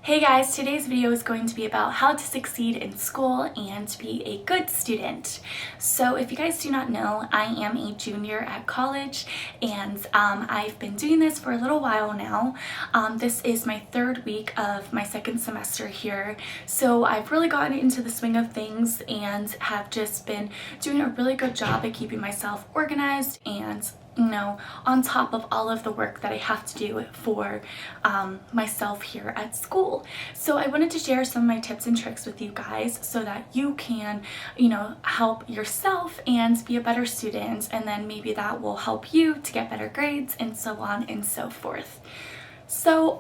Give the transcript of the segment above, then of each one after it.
Hey guys, today's video is going to be about how to succeed in school and to be a good student. So if you guys do not know, I am a junior at college and I've been doing this for a little while now. This is my third week of my second semester here. So I've really gotten into the swing of things and have just been doing a really good job at keeping myself organized and on top of all of the work that I have to do for myself here at school. So I wanted to share some of my tips and tricks with you guys so that you can, help yourself and be a better student, and then maybe that will help you to get better grades and so on and so forth. So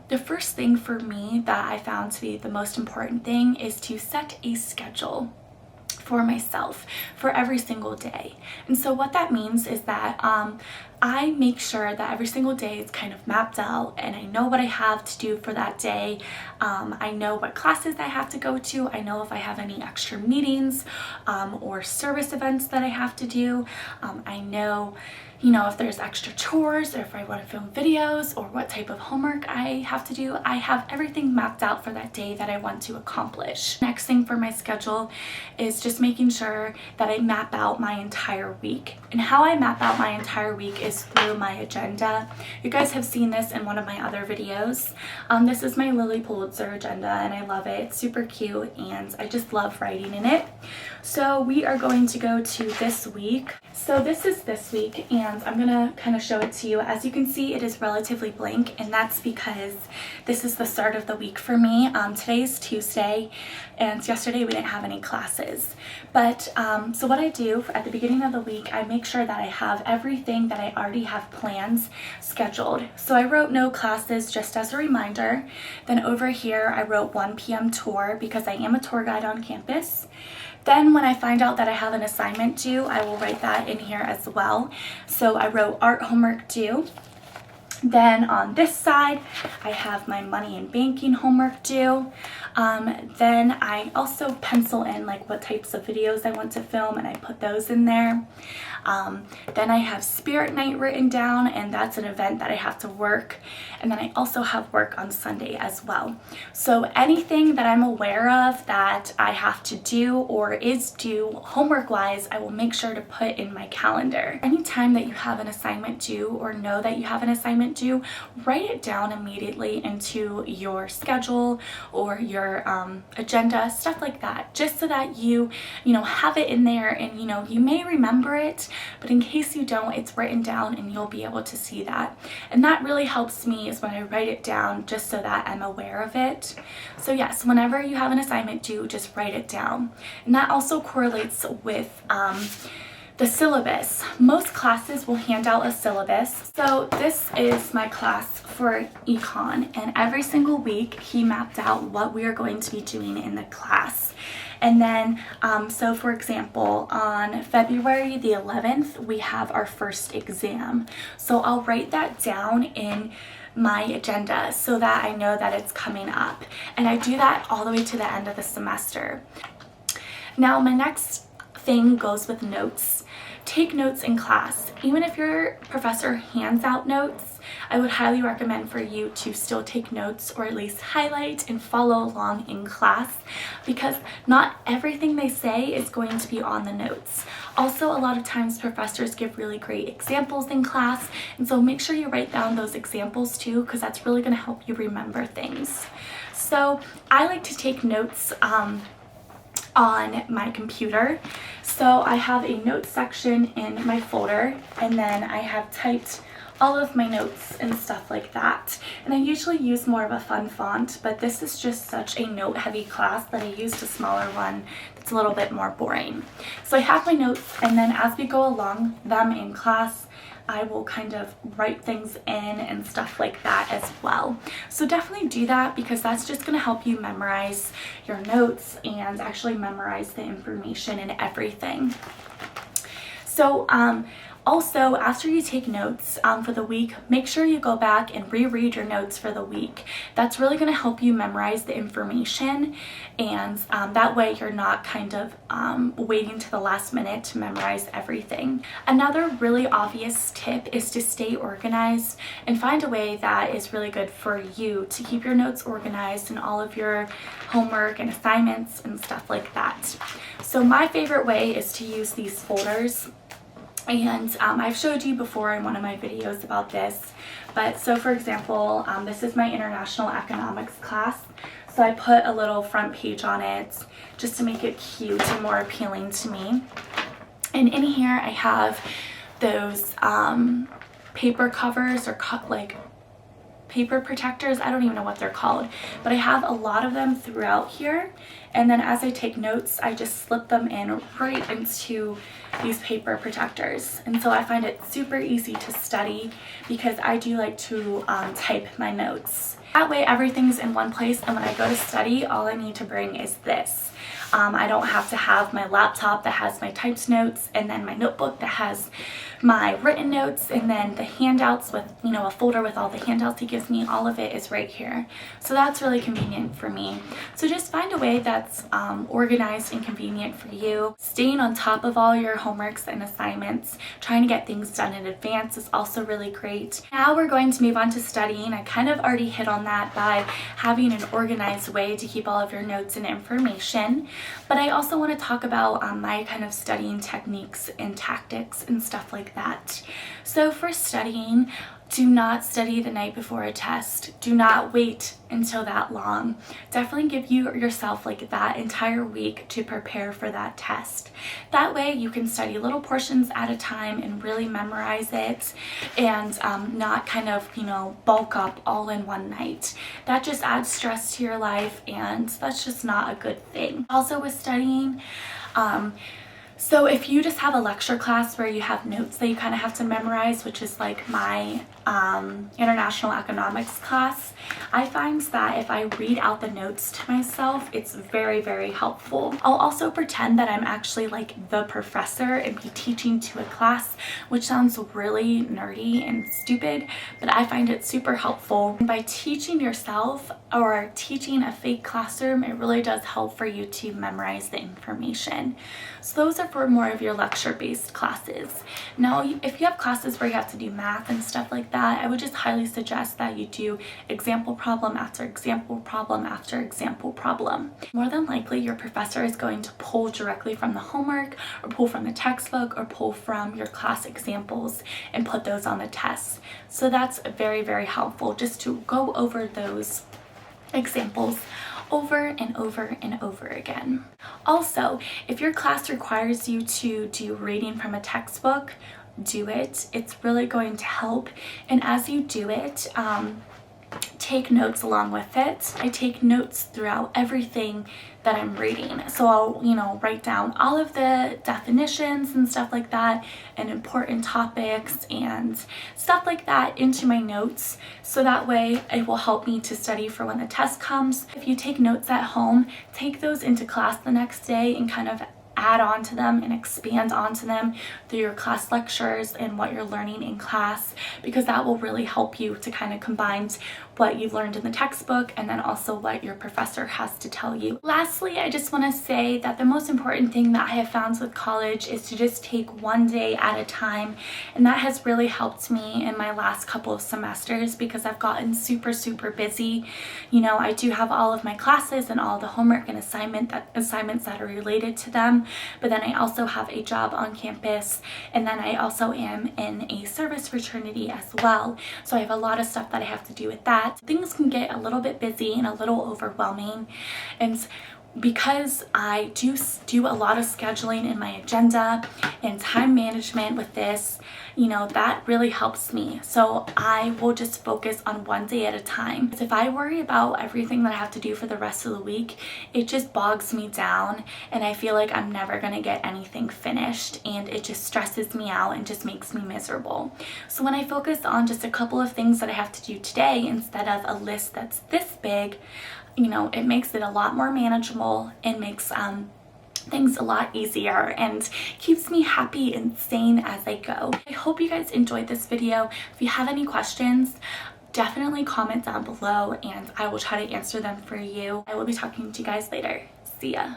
the first thing for me that I found to be the most important thing is to set a schedule for myself for every single day. And so what that means is that I make sure that every single day is kind of mapped out and I know what I have to do for that day. I know what classes I have to go to. I know if I have any extra meetings or service events that I have to do. I know if there's extra chores or if I want to film videos or what type of homework I have to do. I have everything mapped out for that day that I want to accomplish. Next thing for my schedule is just making sure that I map out my entire week. And how I map out my entire week is through my agenda. You guys have seen this in one of my other videos. This is my Lily Pulitzer agenda and I love it. It's super cute and I just love writing in it. So we are going to go to this week. So this is this week and I'm gonna kind of show it to you. As you can see, it is relatively blank and that's because this is the start of the week for me. Today is Tuesday and yesterday we didn't have any classes. But so what I do at the beginning of the week, I make sure that I have everything that I already have plans scheduled. So I wrote no classes just as a reminder. Then over here I wrote 1 p.m. tour because I am a tour guide on campus. Then when I find out that I have an assignment due, I will write that in here as well. So I wrote art homework due. Then on this side, I have my money and banking homework due. Then I also pencil in like what types of videos I want to film and I put those in there. Then I have Spirit Night written down and that's an event that I have to work. And then I also have work on Sunday as well. So anything that I'm aware of that I have to do or is due homework wise, I will make sure to put in my calendar. Anytime that you have an assignment due or know that you have an assignment due, write it down immediately into your schedule or your agenda, stuff like that, just so that you have it in there and you may remember it, but in case you don't, it's written down and you'll be able to see that. And that really helps me is when I write it down just so that I'm aware of it. So yes, whenever you have an assignment due, just write it down. And that also correlates with the syllabus. Most classes will hand out a syllabus. So this is my class for econ and every single week he mapped out what we are going to be doing in the class. And then, so for example, on February the 11th, we have our first exam. So I'll write that down in my agenda so that I know that it's coming up. And I do that all the way to the end of the semester. Now, my next thing goes with notes. Take notes in class. Even if your professor hands out notes, I would highly recommend for you to still take notes or at least highlight and follow along in class because not everything they say is going to be on the notes. Also, a lot of times professors give really great examples in class, and so make sure you write down those examples too because that's really going to help you remember things. So I like to take notes on my computer. So I have a notes section in my folder and then I have typed all of my notes and stuff like that. And I usually use more of a fun font, but this is just such a note heavy class that I used a smaller one that's a little bit more boring. So I have my notes and then as we go along them in class, I will kind of write things in and stuff like that as well. So definitely do that because that's just going to help you memorize your notes and actually memorize the information and everything. So Also, after you take notes for the week, make sure you go back and reread your notes for the week. That's really going to help you memorize the information, and that way you're not kind of waiting to the last minute to memorize everything. Another really obvious tip is to stay organized and find a way that is really good for you to keep your notes organized and all of your homework and assignments and stuff like that. So my favorite way is to use these folders. And I've showed you before in one of my videos about this, but so for example, this is my international economics class. So I put a little front page on it just to make it cute and more appealing to me. And in here I have those paper covers or paper protectors. I don't even know what they're called, but I have a lot of them throughout here. And then as I take notes, I just slip them in right into these paper protectors. And so I find it super easy to study because I do like to type my notes. That way everything's in one place, and when I go to study, all I need to bring is this. I don't have to have my laptop that has my typed notes, and then my notebook that has my written notes, and then the handouts with, you know, a folder with all the handouts he gives me. All of it is right here. So that's really convenient for me. So just find a way that's organized and convenient for you. Staying on top of all your homeworks and assignments, trying to get things done in advance is also really great. Now we're going to move on to studying. I kind of already hit on that by having an organized way to keep all of your notes and information. But I also want to talk about my kind of studying techniques and tactics and stuff like that. So for studying, do not study the night before a test. Do not wait until that long. Definitely give yourself like that entire week to prepare for that test. That way you can study little portions at a time and really memorize it, and not kind of, you know, bulk up all in one night. That just adds stress to your life, and that's just not a good thing. Also with studying, so if you just have a lecture class where you have notes that you kind of have to memorize, which is like my international economics class, I find that if I read out the notes to myself, it's very, very helpful. I'll also pretend that I'm actually like the professor and be teaching to a class, which sounds really nerdy and stupid, but I find it super helpful. And by teaching yourself or teaching a fake classroom, it really does help for you to memorize the information. So those are for more of your lecture-based classes. Now, if you have classes where you have to do math and stuff like that, I would just highly suggest that you do example problem after example problem after example problem. More than likely, your professor is going to pull directly from the homework, or pull from the textbook, or pull from your class examples and put those on the test. So that's very, very helpful just to go over those examples over and over and over again. Also, if your class requires you to do reading from a textbook, do it. It's really going to help. And as you do it, take notes along with it. I take notes throughout everything that I'm reading. So I'll, you know, write down all of the definitions and stuff like that, and important topics and stuff like that into my notes. So that way it will help me to study for when the test comes. If you take notes at home, take those into class the next day and kind of add on to them and expand onto them through your class lectures and what you're learning in class, because that will really help you to kind of combine what you've learned in the textbook and then also what your professor has to tell you. Lastly, I just want to say that the most important thing that I have found with college is to just take one day at a time, and that has really helped me in my last couple of semesters because I've gotten super, super busy. You know, I do have all of my classes and all the homework and assignments that are related to them, but then I also have a job on campus, and then I also am in a service fraternity as well. So I have a lot of stuff that I have to do with that. Things can get a little bit busy and a little overwhelming, and because I do a lot of scheduling in my agenda and time management with this, you know, that really helps me. So I will just focus on one day at a time. If I worry about everything that I have to do for the rest of the week, it just bogs me down and I feel like I'm never going to get anything finished, and it just stresses me out and just makes me miserable. So when I focus on just a couple of things that I have to do today instead of a list that's this big, you know, it makes it a lot more manageable and makes things a lot easier and keeps me happy and sane as I go. I hope you guys enjoyed this video. If you have any questions, definitely comment down below and I will try to answer them for you. I will be talking to you guys later. See ya.